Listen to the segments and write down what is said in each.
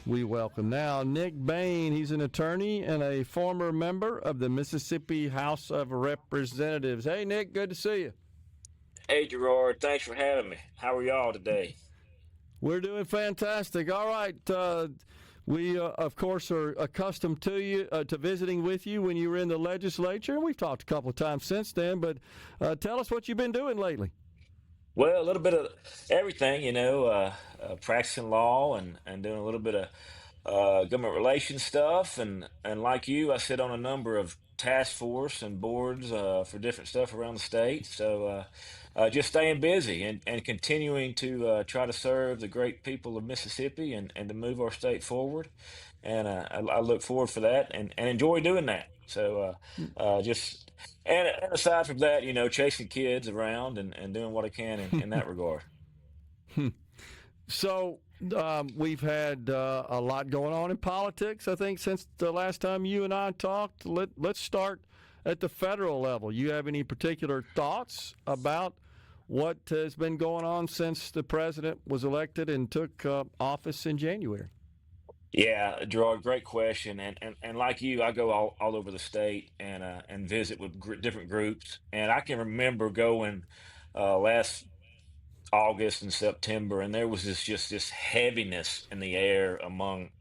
We welcome now Nick Bain. He's an attorney and a former member of the Mississippi House of Representatives. Hey, Nick, good to see you. Hey Gerard, thanks for having me. How are y'all today? We're doing fantastic. All right. We, of course, are accustomed to you to visiting with you when you were in the legislature. We've talked a couple of times since then, but tell us what you've been doing lately. Well, a little bit of everything, practicing law and doing a little bit of government relations stuff, and like you, I sit on a number of task force and boards for different stuff around the state. So just staying busy and continuing to try to serve the great people of Mississippi and to move our state forward. And I look forward for that and enjoy doing that. Just and aside from that, chasing kids around and doing what I can in that regard. So we've had a lot going on in politics, I think, since the last time you and I talked. Let's start at the federal level. You have any particular thoughts about what has been going on since the president was elected and took office in January? Yeah, Gerard, great question. And like you, I go all over the state and visit with different groups. And I can remember going last August and September, and there was this heaviness in the air among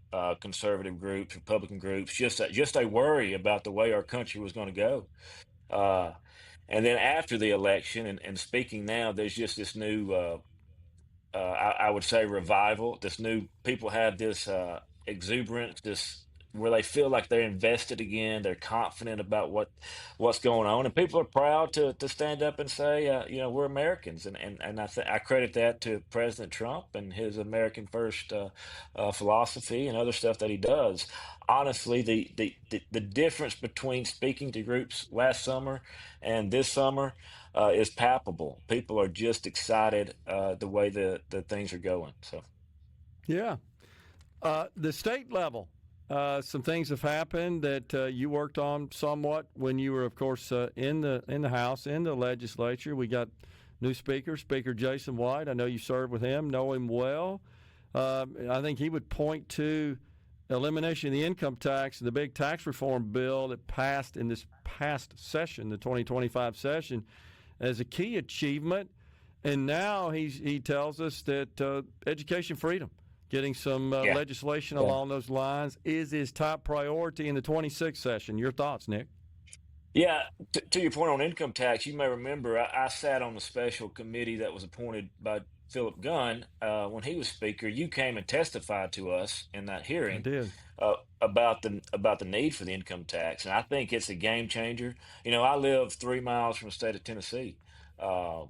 conservative groups, Republican groups, just a worry about the way our country was going to go. Uh, and then after the election, and speaking now, there's just this new I would say revival. This new people have this exuberance, this where they feel like they're invested again. They're confident about what's going on, and people are proud to stand up and say, we're Americans, and I credit that to President Trump and his American First philosophy and other stuff that he does. Honestly, the difference between speaking to groups last summer and this summer is palpable. People are just excited the way the things are going. So, Yeah. The state level, some things have happened that you worked on somewhat when you were, of course, in the House, in the legislature. We got new Speaker Jason White. I know you served with him, know him well. I think he would point to elimination of the income tax and the big tax reform bill that passed in this past session, the 2025 session, as a key achievement. And now he tells us that education freedom, getting some yeah. legislation Yeah. along those lines, is his top priority in the 26th session. Your thoughts, Nick? Yeah, to your point on income tax, you may remember I sat on the special committee that was appointed by Philip Gunn when he was Speaker. You came and testified to us in that I hearing did. about the need for the income tax, and I think it's a game changer. I live 3 miles from the state of Tennessee. Uh,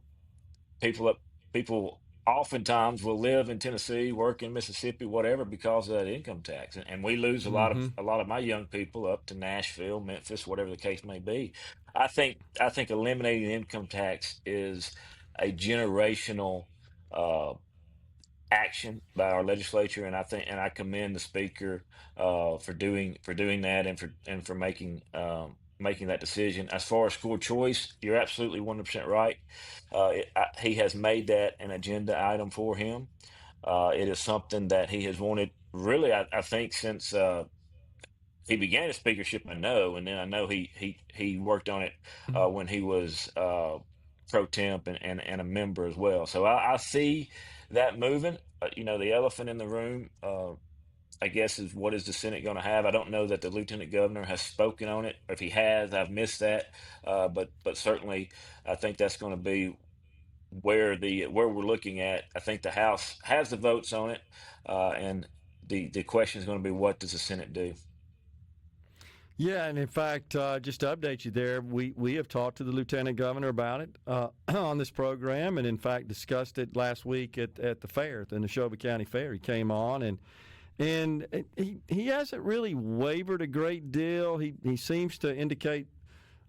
people people oftentimes will live in Tennessee, work in Mississippi, whatever, because of that income tax, and we lose a lot of Mm-hmm. a lot of my young people up to Nashville, Memphis, whatever the case may be. I think eliminating the income tax is a generational uh, action by our legislature, and I commend the speaker for doing that and for making that decision. As far as school choice, you're absolutely 100% right. He has made that an agenda item for him. It is something that he has wanted really, I think, since he began his speakership. I know, and then I know he worked on it when he was pro temp and a member as well. So I see that moving. The elephant in the room, I guess, is what is the Senate going to have? I don't know that the lieutenant governor has spoken on it. If he has, I've missed that. But certainly, I think that's going to be where we're looking at. I think the House has the votes on it, and the question is going to be, what does the Senate do? Yeah, and in fact, just to update you there, we have talked to the lieutenant governor about it on this program, and in fact discussed it last week at the fair, the Neshoba County Fair. He came on, and he hasn't really wavered a great deal. He seems to indicate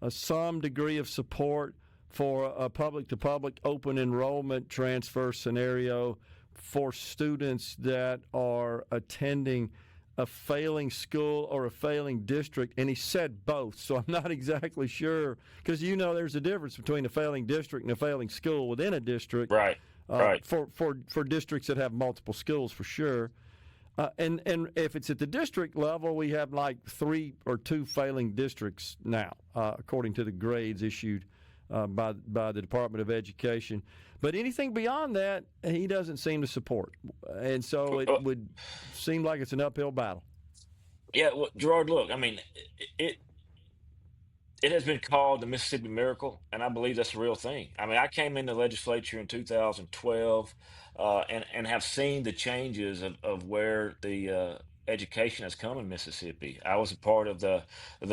some degree of support for a public-to-public open enrollment transfer scenario for students that are attending a failing school or a failing district, and he said both, so I'm not exactly sure, because there's a difference between a failing district and a failing school within a district Right, right. for districts that have multiple schools, for sure. And if it's at the district level, we have like 3 or 2 failing districts now, according to the grades issued by the Department of Education. But anything beyond that, he doesn't seem to support, and so it would seem like it's an uphill battle. Yeah, well, Gerard, look, I mean, it it has been called the Mississippi Miracle, and I believe that's a real thing. I mean, I came in the legislature in 2012, and have seen the changes of where the education has come in Mississippi. I was a part of the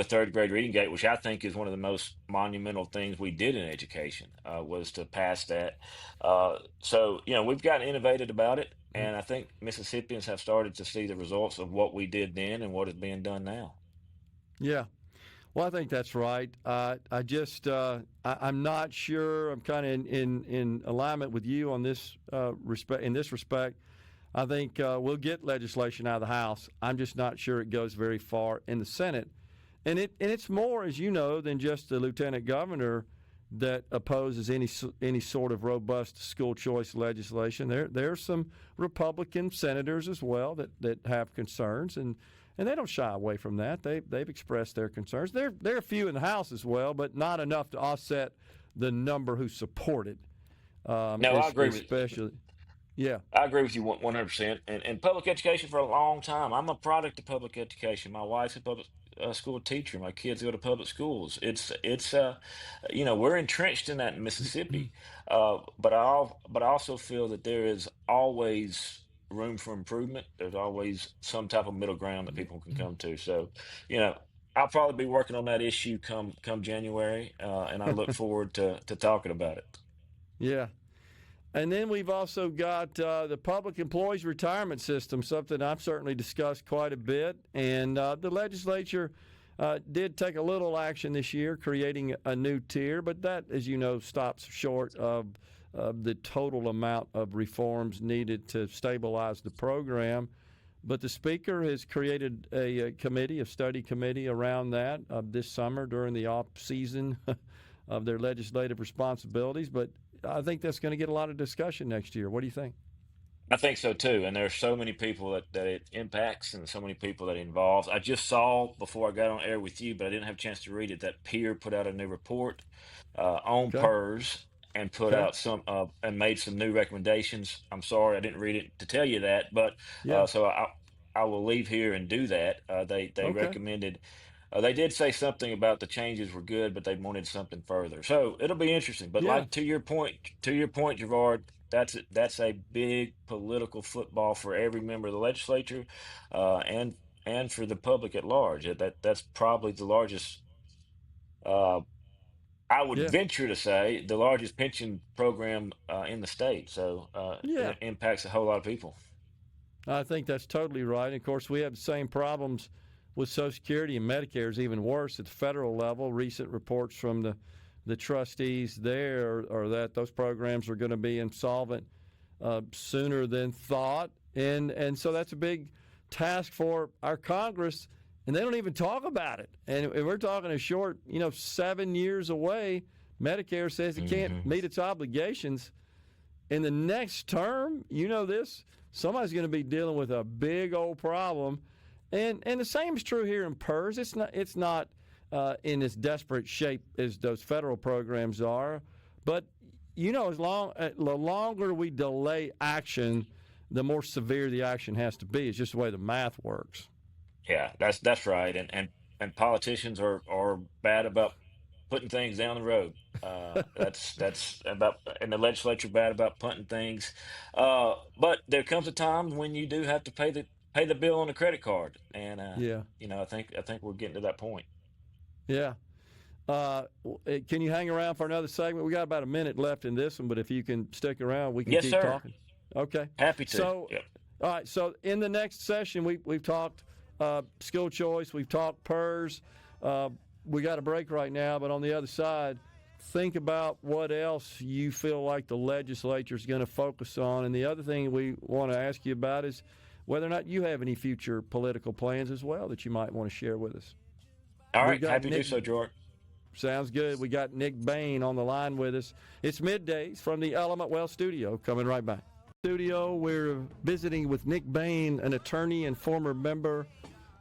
third grade reading gate, which I think is one of the most monumental things we did in education, was to pass that. So we've gotten innovated about it, and I think Mississippians have started to see the results of what we did then and what is being done now. Yeah. Well, I think that's right. I'm not sure. I'm kind of in alignment with you on this respect. In this respect, I think we'll get legislation out of the House. I'm just not sure it goes very far in the Senate, and it's more, as you know, than just the lieutenant governor that opposes any sort of robust school choice legislation. There are some Republican senators as well that have concerns, and they don't shy away from that. They've expressed their concerns. There are a few in the House as well, but not enough to offset the number who support it. No, I agree with Especially, yeah, I agree with you 100%. And public education for a long time. I'm a product of public education. My wife's a public school teacher. My kids go to public schools. We're entrenched in that in Mississippi. But I also feel that there is always room for improvement. There's always some type of middle ground that people can come to. So, you know, I'll probably be working on that issue come January, and I look forward to talking about it. yeah. And then we've also got the public employees retirement system, something I've certainly discussed quite a bit. And the legislature did take a little action this year, creating a new tier, but that, as you know, stops short of the total amount of reforms needed to stabilize the program. But the Speaker has created a study committee around that this summer during the off season of their legislative responsibilities. But I think that's going to get a lot of discussion next year. What do you think? I think so too. And there's so many people that it impacts and so many people that it involves. I just saw before I got on air with you, but I didn't have a chance to read it, that Peer put out a new report on Okay. PERS and put Okay. out some and made some new recommendations. I'm sorry I didn't read it to tell you that, but Yeah. so I will leave here and do that. They Okay. recommended. They did say something about the changes were good, but they wanted something further. So it'll be interesting. But Yeah. like to your point, Gerard, that's a big political football for every member of the legislature, and for the public at large. That's probably the largest. Uh, I would Yeah. venture to say the largest pension program in the state. So Yeah. it impacts a whole lot of people. I think that's totally right. And of course, we have the same problems with Social Security, and Medicare is even worse at the federal level. Recent reports from the trustees there are that those programs are going to be insolvent sooner than thought. And so that's a big task for our Congress, and they don't even talk about it. And we're talking a short, 7 years away. Medicare says it can't Hmm. meet its obligations. In the next term, this, somebody's going to be dealing with a big old problem. And the same is true here in PERS. It's not in as desperate shape as those federal programs are, but the longer we delay action, the more severe the action has to be. It's just the way the math works. Yeah, that's right. And politicians are bad about putting things down the road. That's about, and the legislature bad about punting things. But there comes a time when you do have to pay the bill on the credit card, and Yeah, I think we're getting to that point. yeah. Can you hang around for another segment? We got about a minute left in this one, but if you can stick around, we can Yes, keep sir. talking. Okay. Happy to. So, Yep. all right. So in the next session, we've talked school choice, we've talked PERS. We got a break right now, but on the other side, think about what else you feel like the legislature is going to focus on. And the other thing we want to ask you about is whether or not you have any future political plans as well that you might want to share with us. All We've right. got Happy to do Nick. so, George. Sounds good. We got Nick Bain on the line with us. It's middays from the Element Well studio. Coming right back. Studio. We're visiting with Nick Bain, an attorney and former member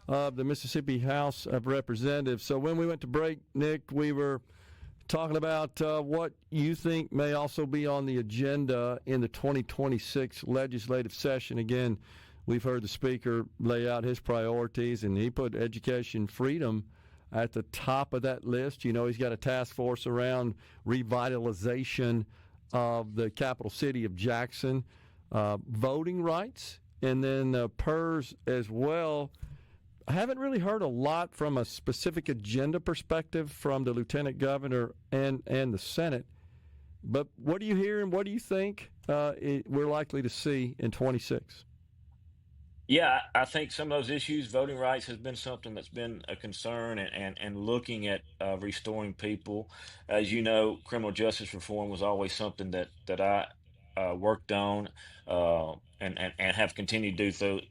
of the Mississippi House of Representatives. So when we went to break, Nick, we were talking about what you think may also be on the agenda in the 2026 legislative session. Again, we've heard the Speaker lay out his priorities, and he put education freedom at the top of that list. You know, he's got a task force around revitalization of the capital city of Jackson, voting rights, and then PERS as well. I haven't really heard a lot from a specific agenda perspective from the Lieutenant Governor and the Senate. But what do you hear and what do you think we're likely to see in 26? Yeah, I think some of those issues, voting rights has been something that's been a concern, and looking at restoring people. As you know, criminal justice reform was always something that I worked on, and have continued to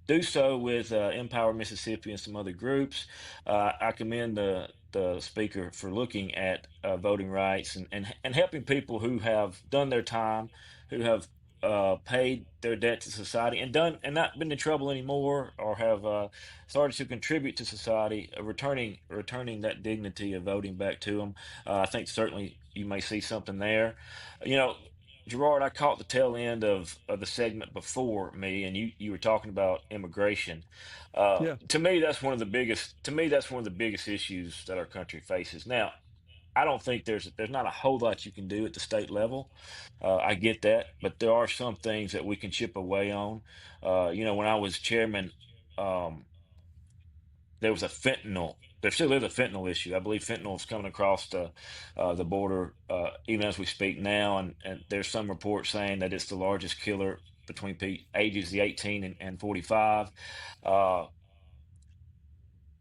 do so with Empower Mississippi and some other groups. I commend the speaker for looking at voting rights, and helping people who have done their time, who have paid their debt to society and not been in trouble anymore, or have started to contribute to society, returning that dignity of voting back to them. I think certainly you may see something there. You know, Gerard, I caught the tail end of the segment before me, and you were talking about immigration. Yeah. To me, that's one of the biggest. To me, that's one of the biggest issues that our country faces now. I don't think there's not a whole lot you can do at the state level. I get that, but there are some things that we can chip away on. When I was chairman, um, there was a fentanyl. There still is a fentanyl issue. I believe fentanyl is coming across the border even as we speak now, and there's some reports saying that it's the largest killer between ages the 18 and 45. Uh,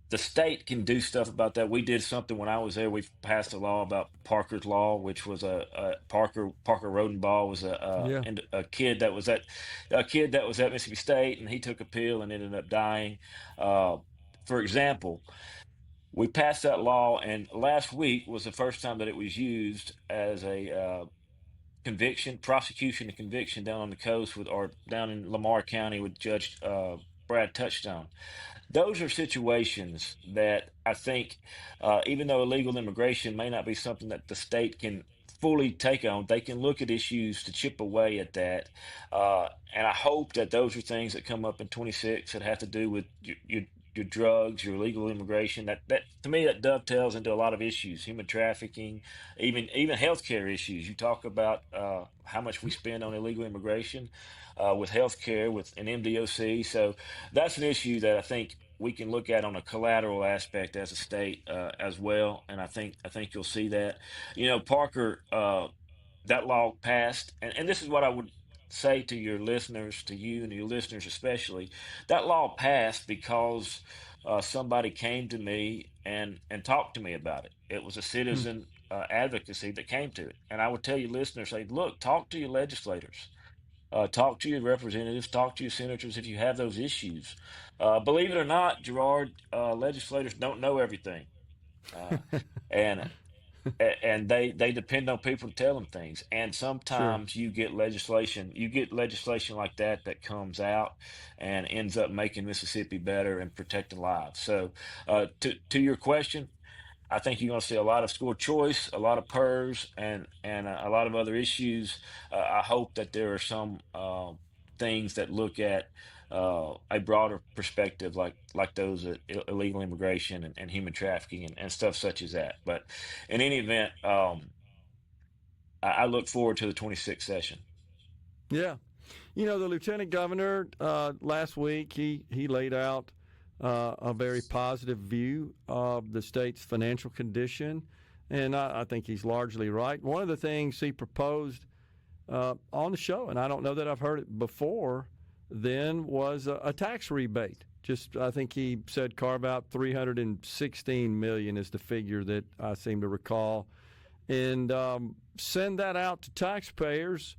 the state can do stuff about that. We did something when I was there. We passed a law about Parker's Law, which was a Parker Rodenbaugh was Yeah. a kid that was at Mississippi State, and he took a pill and ended up dying. Uh, for example, we passed that law, and last week was the first time that it was used as a prosecution and conviction down on the coast or down in Lamar County with Judge Brad Touchstone. Those are situations that I think, even though illegal immigration may not be something that the state can fully take on, they can look at issues to chip away at that. And I hope that those are things that come up in 26 that have to do with your drugs, your illegal immigration. That to me, that dovetails into a lot of issues, human trafficking, even healthcare issues. You talk about how much we spend on illegal immigration with healthcare, with an MDOC. So that's an issue that I think we can look at on a collateral aspect as a state as well. And I think you'll see that. Parker, that law passed, and this is what I would say to your listeners, to you and your listeners especially. That law passed because somebody came to me and talked to me about it. It was a Hmm. citizen advocacy that came to it, and I would tell you listeners, say, look, talk to your legislators. Talk to your representatives, talk to your senators if you have those issues. Believe it or not, Gerard, legislators don't know everything, uh, and and they depend on people to tell them things. And Sure. sometimes you get legislation like that comes out and ends up making Mississippi better and protecting lives. So, to your question, I think you're going to see a lot of school choice, a lot of PERS, and a lot of other issues. I hope that there are some things that look at a broader perspective, like those illegal immigration and human trafficking and stuff such as that. But in any event, I look forward to the 26th session. Yeah. You know, the lieutenant governor last week, he laid out a very positive view of the state's financial condition, and I think he's largely right. One of the things he proposed on the show, and I don't know that I've heard it before, then was a tax rebate. Just, I think he said carve out $316 million is the figure that I seem to recall, and send that out to taxpayers.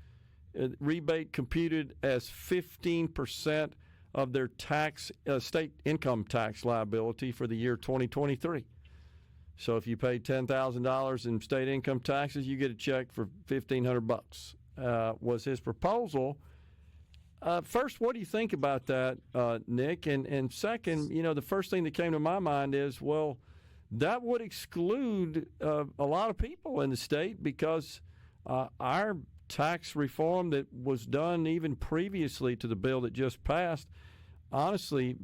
Rebate computed as 15% of their state income tax liability for the year 2023. So if you pay $10,000 in state income taxes, you get a check for $1,500. Was his proposal, first, what do you think about that, Nick? And second, the first thing that came to my mind is, well, that would exclude a lot of people in the state because our tax reform that was done even previously to the bill that just passed, honestly,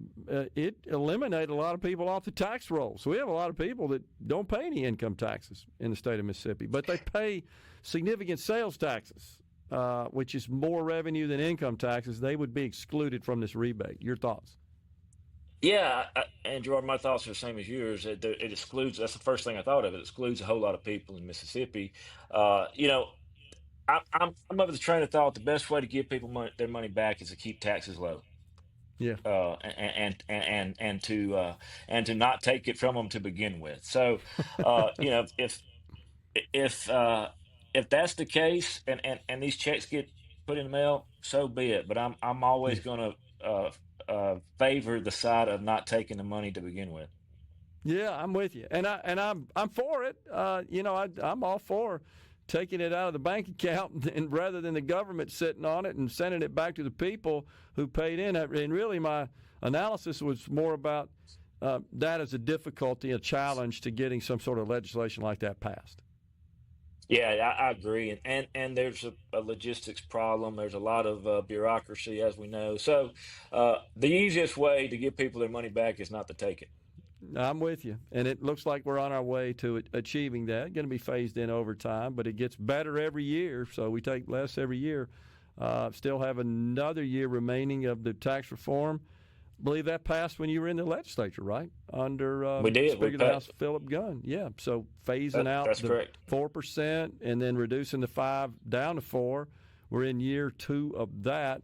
it eliminated a lot of people off the tax roll. So we have a lot of people that don't pay any income taxes in the state of Mississippi, but they pay significant sales taxes, which is more revenue than income taxes. They would be excluded from this rebate. Your thoughts? Yeah, and Gerard, my thoughts are the same as yours. It excludes. That's the first thing I thought of. It excludes a whole lot of people in Mississippi. You know, I'm of the train of thought the best way to give people their money back is to keep taxes low. Yeah. And to not take it from them to begin with. So, if if uh, if that's the case, and these checks get put in the mail, so be it. But I'm Yeah. always going to favor the side of not taking the money to begin with. Yeah, I'm with you, and I'm for it. I'm all for taking it out of the bank account and rather than the government sitting on it and sending it back to the people who paid in. And really, my analysis was more about that as a difficulty, a challenge to getting some sort of legislation like that passed. Yeah, I agree, and there's a logistics problem. There's a lot of bureaucracy, as we know. So, the easiest way to give people their money back is not to take it. I'm with you, and it looks like we're on our way to achieving that. Going to be phased in over time, but it gets better every year, so we take less every year. Still have another year remaining of the tax reform. I believe that passed when you were in the legislature, right? Under We did. Speaker of the House Philip Gunn. Yeah, so phasing out That's the correct. 4% and then reducing the 5 down to 4. We're in year 2 of that.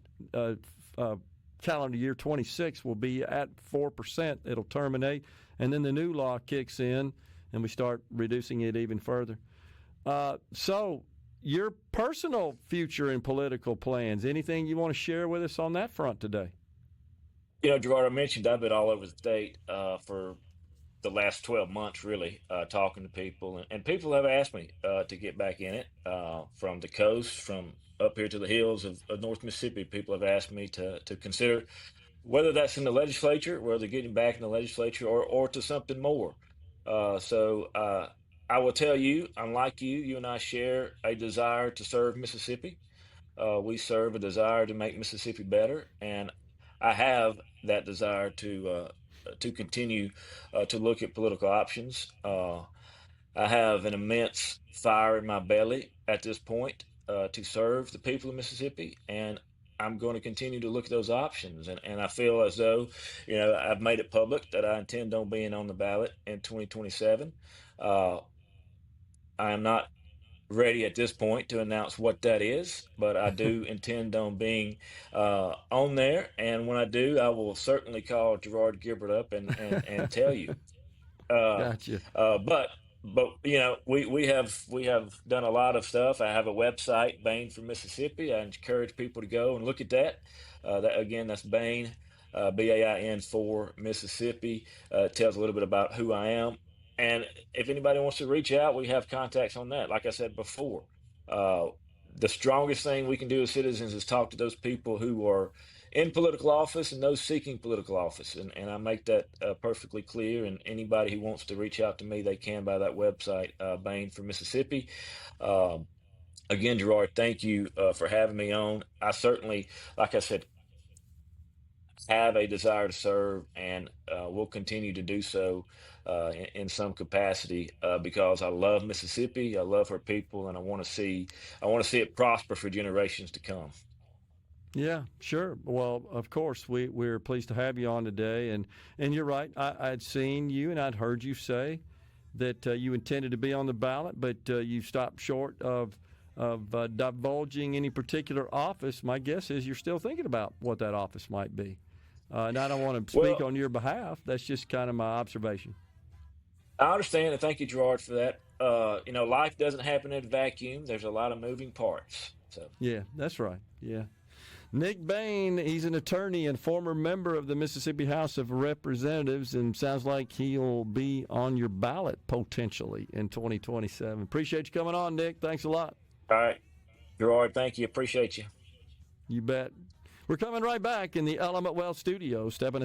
Calendar year 26 will be at 4%. It'll terminate. And then the new law kicks in, and we start reducing it even further. So your personal future and political plans, anything you want to share with us on that front today? Gerard, I mentioned I've been all over the state for the last 12 months, really, talking to people. And people have asked me to get back in it from the coast, from up here to the hills of North Mississippi. People have asked me to consider whether that's in the legislature, whether getting back in the legislature, or to something more. So I will tell you, unlike you and I share a desire to serve Mississippi. We serve a desire to make Mississippi better, and I have that desire to continue to look at political options. I have an immense fire in my belly at this point to serve the people of Mississippi, and I'm going to continue to look at those options. And I feel as though, I've made it public that I intend on being on the ballot in 2027. Uh, I am not ready at this point to announce what that is, but I do intend on being on there. And when I do, I will certainly call Gerard Gilbert up and tell you. Uh, Gotcha. but we have done a lot of stuff. I have a website, Bain for Mississippi. I encourage people to go and look at that. That's Bain, BAIN for Mississippi. It tells a little bit about who I am. And if anybody wants to reach out, we have contacts on that. Like I said before, uh, the strongest thing we can do as citizens is talk to those people who are in political office and those seeking political office. And I make that perfectly clear. And anybody who wants to reach out to me, they can by that website, Bain for Mississippi. Um, Again, Gerard, thank you for having me on. I certainly, like I said, have a desire to serve, and will continue to do so in some capacity because I love Mississippi, I love her people, and I want to see it prosper for generations to come. Yeah, sure. Well, of course, we're pleased to have you on today. And you're right. I'd seen you and I'd heard you say that you intended to be on the ballot, but you stopped short of divulging any particular office. My guess is you're still thinking about what that office might be. And I don't want to speak Well, on your behalf. That's just kind of my observation. I understand, and thank you, Gerard, for that. Life doesn't happen in a vacuum. There's a lot of moving parts. So, Yeah, that's right. Yeah. Nick Bain, he's an attorney and former member of the Mississippi House of Representatives, and sounds like he'll be on your ballot potentially in 2027. Appreciate you coming on, Nick. Thanks a lot. all right, Gerard, thank you. Appreciate you. You bet. We're coming right back in the Element Wealth studio. Stepping